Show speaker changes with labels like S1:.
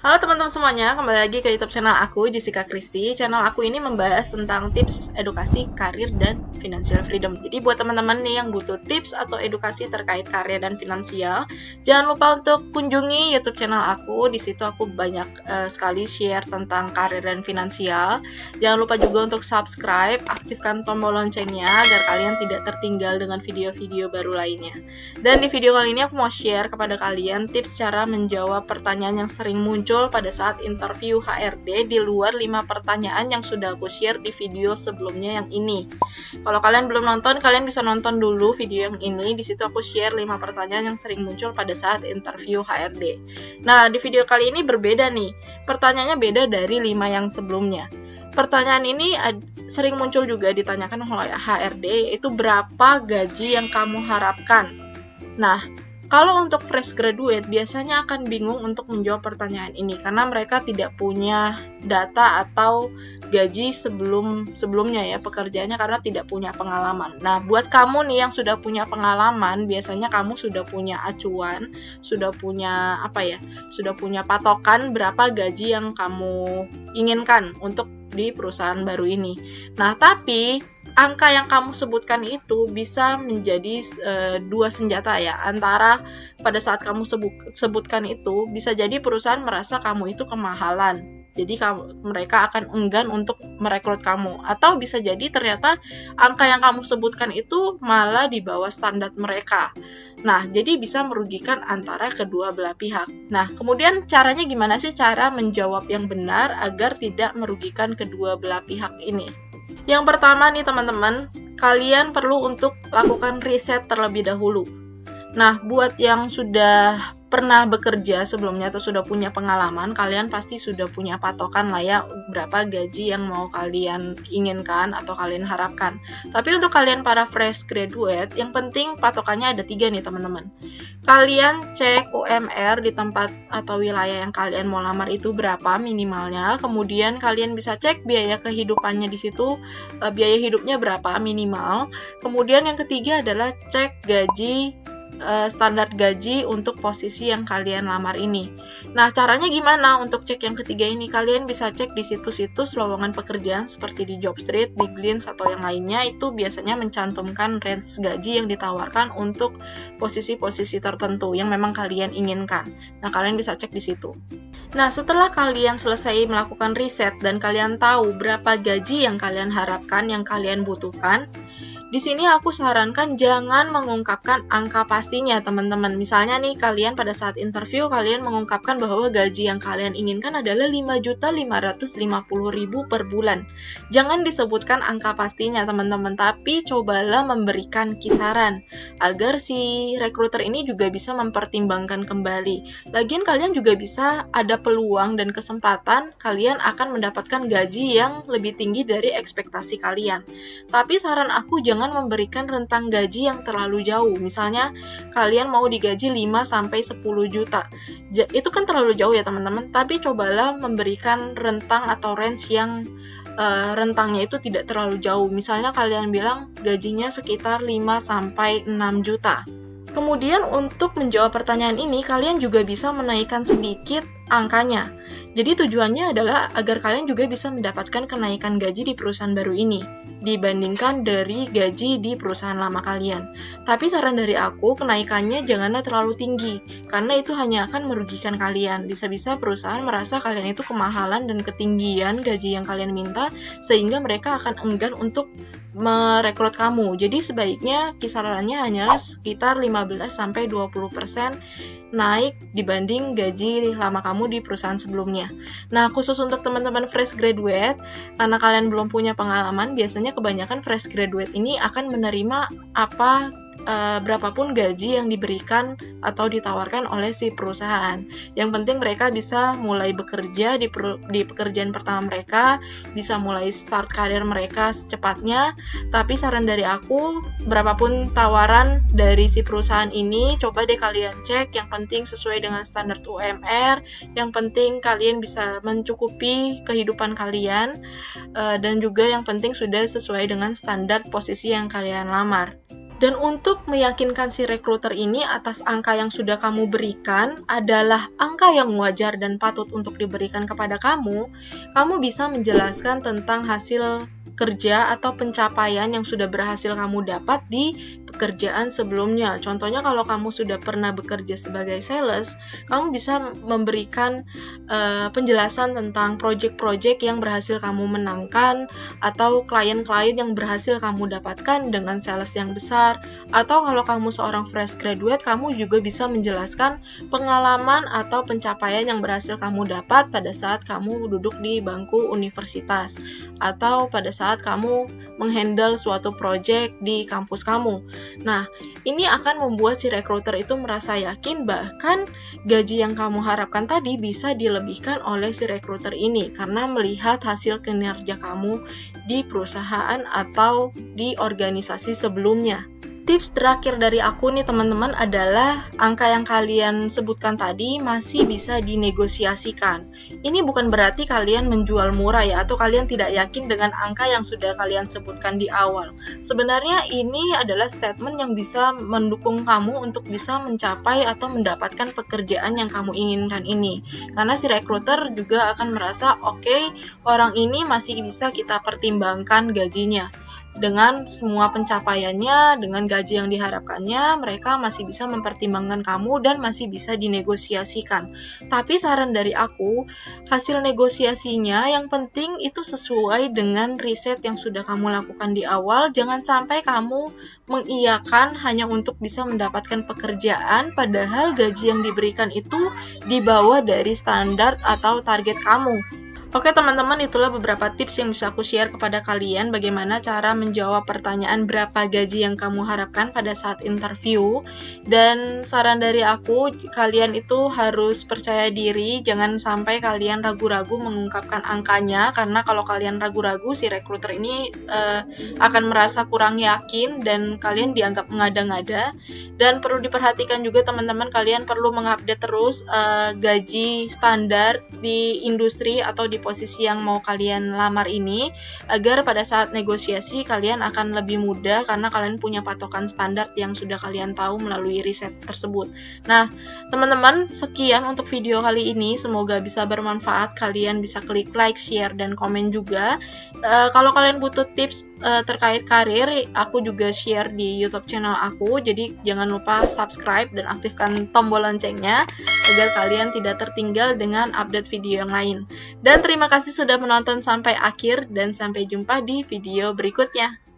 S1: Halo teman-teman semuanya, kembali lagi ke YouTube channel aku, Jessica Christy. Channel aku ini membahas tentang tips edukasi, karir, dan financial freedom. Jadi buat teman-teman nih yang butuh tips atau edukasi terkait karir dan finansial, jangan lupa untuk kunjungi YouTube channel aku. Di situ aku banyak sekali share tentang karir dan finansial. Jangan lupa juga untuk subscribe, aktifkan tombol loncengnya agar kalian tidak tertinggal dengan video-video baru lainnya. Dan di video kali ini aku mau share kepada kalian tips cara menjawab pertanyaan yang sering muncul pada saat interview HRD di luar 5 pertanyaan yang sudah aku share di video sebelumnya yang ini. Kalau kalian belum nonton, kalian bisa nonton dulu video yang ini. Di situ aku share 5 pertanyaan yang sering muncul pada saat interview HRD. Nah, di video kali ini berbeda nih. Pertanyaannya beda dari 5 yang sebelumnya. Pertanyaan ini sering muncul juga ditanyakan oleh HRD, yaitu berapa gaji yang kamu harapkan. Nah, kalau untuk fresh graduate biasanya akan bingung untuk menjawab pertanyaan ini karena mereka tidak punya data atau gaji sebelumnya ya pekerjaannya karena tidak punya pengalaman. Nah, buat kamu nih yang sudah punya pengalaman, biasanya kamu sudah punya acuan, sudah punya sudah punya patokan berapa gaji yang kamu inginkan untuk di perusahaan baru ini. Nah, tapi angka yang kamu sebutkan itu bisa menjadi dua senjata ya, antara pada saat kamu sebutkan itu bisa jadi perusahaan merasa kamu itu kemahalan, jadi mereka akan enggan untuk merekrut kamu, atau bisa jadi ternyata angka yang kamu sebutkan itu malah di bawah standar mereka. Nah, jadi bisa merugikan antara kedua belah pihak. Nah, kemudian caranya gimana sih cara menjawab yang benar agar tidak merugikan kedua belah pihak ini? Yang pertama nih teman-teman, kalian perlu untuk lakukan riset terlebih dahulu. Nah, buat yang sudah pernah bekerja sebelumnya atau sudah punya pengalaman, kalian pasti sudah punya patokan lah ya berapa gaji yang mau kalian inginkan atau kalian harapkan. Tapi untuk kalian para fresh graduate, yang penting patokannya ada 3 nih teman-teman. Kalian cek UMR di tempat atau wilayah yang kalian mau lamar itu berapa minimalnya. Kemudian kalian bisa cek biaya kehidupannya di situ, biaya hidupnya berapa minimal. Kemudian yang ketiga adalah cek gaji, standar gaji untuk posisi yang kalian lamar ini. Nah, caranya gimana untuk cek yang ketiga ini? Kalian bisa cek di situs-situs lowongan pekerjaan seperti di Jobstreet, di Glints, atau yang lainnya. Itu biasanya mencantumkan range gaji yang ditawarkan untuk posisi-posisi tertentu yang memang kalian inginkan. Nah, kalian bisa cek di situ. Nah, setelah kalian selesai melakukan riset dan kalian tahu berapa gaji yang kalian harapkan, yang kalian butuhkan, di sini aku sarankan jangan mengungkapkan angka pastinya, teman-teman. Misalnya nih, kalian pada saat interview, kalian mengungkapkan bahwa gaji yang kalian inginkan adalah 5.550.000 per bulan. Jangan disebutkan angka pastinya, teman-teman, tapi cobalah memberikan kisaran, agar si rekruter ini juga bisa mempertimbangkan kembali. Lagian kalian juga bisa ada peluang dan kesempatan kalian akan mendapatkan gaji yang lebih tinggi dari ekspektasi kalian. Tapi saran aku jangan memberikan rentang gaji yang terlalu jauh. Misalnya kalian mau digaji 5-10 juta. Itu kan terlalu jauh ya teman-teman. Tapi cobalah memberikan rentang atau range yang rentangnya itu tidak terlalu jauh. Misalnya kalian bilang gajinya sekitar 5-6 juta. Kemudian untuk menjawab pertanyaan ini, kalian juga bisa menaikkan sedikit angkanya. Jadi tujuannya adalah agar kalian juga bisa mendapatkan kenaikan gaji di perusahaan baru ini dibandingkan dari gaji di perusahaan lama kalian. Tapi saran dari aku, kenaikannya janganlah terlalu tinggi, karena itu hanya akan merugikan kalian. Bisa-bisa perusahaan merasa kalian itu kemahalan dan ketinggian gaji yang kalian minta, sehingga mereka akan enggan untuk merekrut kamu. Jadi sebaiknya kisarannya hanyalah sekitar 15-20% naik dibanding gaji lama kamu di perusahaan sebelumnya. Nah, khusus untuk teman-teman fresh graduate, karena kalian belum punya pengalaman, biasanya kebanyakan fresh graduate ini akan menerima berapapun gaji yang diberikan atau ditawarkan oleh si perusahaan. Yang penting mereka bisa mulai bekerja di pekerjaan pertama mereka, bisa mulai start karir mereka secepatnya. Tapi saran dari aku, berapapun tawaran dari si perusahaan ini, coba deh kalian cek, yang penting sesuai dengan standar UMR, yang penting kalian bisa mencukupi kehidupan kalian, dan juga yang penting sudah sesuai dengan standar posisi yang kalian lamar. Dan untuk meyakinkan si rekruter ini atas angka yang sudah kamu berikan adalah angka yang wajar dan patut untuk diberikan kepada kamu bisa menjelaskan tentang hasil kerja atau pencapaian yang sudah berhasil kamu dapat di pekerjaan sebelumnya. Contohnya kalau kamu sudah pernah bekerja sebagai sales, kamu bisa memberikan penjelasan tentang project-project yang berhasil kamu menangkan atau klien-klien yang berhasil kamu dapatkan dengan sales yang besar. Atau kalau kamu seorang fresh graduate, kamu juga bisa menjelaskan pengalaman atau pencapaian yang berhasil kamu dapat pada saat kamu duduk di bangku universitas atau pada saat kamu menghandle suatu project di kampus kamu. Nah, ini akan membuat si recruiter itu merasa yakin bahkan gaji yang kamu harapkan tadi bisa dilebihkan oleh si recruiter ini karena melihat hasil kinerja kamu di perusahaan atau di organisasi sebelumnya. Tips terakhir dari aku nih teman-teman adalah angka yang kalian sebutkan tadi masih bisa dinegosiasikan. Ini bukan berarti kalian menjual murah ya, atau kalian tidak yakin dengan angka yang sudah kalian sebutkan di awal. Sebenarnya ini adalah statement yang bisa mendukung kamu untuk bisa mencapai atau mendapatkan pekerjaan yang kamu inginkan ini. Karena si recruiter juga akan merasa, oke, orang ini masih bisa kita pertimbangkan gajinya. Dengan semua pencapaiannya, dengan gaji yang diharapkannya, mereka masih bisa mempertimbangkan kamu dan masih bisa dinegosiasikan. Tapi saran dari aku, hasil negosiasinya yang penting itu sesuai dengan riset yang sudah kamu lakukan di awal. Jangan sampai kamu mengiyakan hanya untuk bisa mendapatkan pekerjaan, padahal gaji yang diberikan itu di bawah dari standar atau target kamu. Oke teman-teman, itulah beberapa tips yang bisa aku share kepada kalian bagaimana cara menjawab pertanyaan berapa gaji yang kamu harapkan pada saat interview. Dan saran dari aku, kalian itu harus percaya diri, jangan sampai kalian ragu-ragu mengungkapkan angkanya, karena kalau kalian ragu-ragu si recruiter ini akan merasa kurang yakin dan kalian dianggap mengada-ngada. Dan perlu diperhatikan juga teman-teman, kalian perlu mengupdate terus gaji standar di industri atau di posisi yang mau kalian lamar ini, agar pada saat negosiasi kalian akan lebih mudah karena kalian punya patokan standar yang sudah kalian tahu melalui riset tersebut. Nah, teman-teman, sekian untuk video kali ini. Semoga bisa bermanfaat. Kalian bisa klik like, share, dan komen juga. Kalau kalian butuh tips terkait karir, aku juga share di YouTube channel aku. Jadi jangan lupa subscribe dan aktifkan tombol loncengnya agar kalian tidak tertinggal dengan update video yang lain. Dan terima kasih sudah menonton sampai akhir dan sampai jumpa di video berikutnya.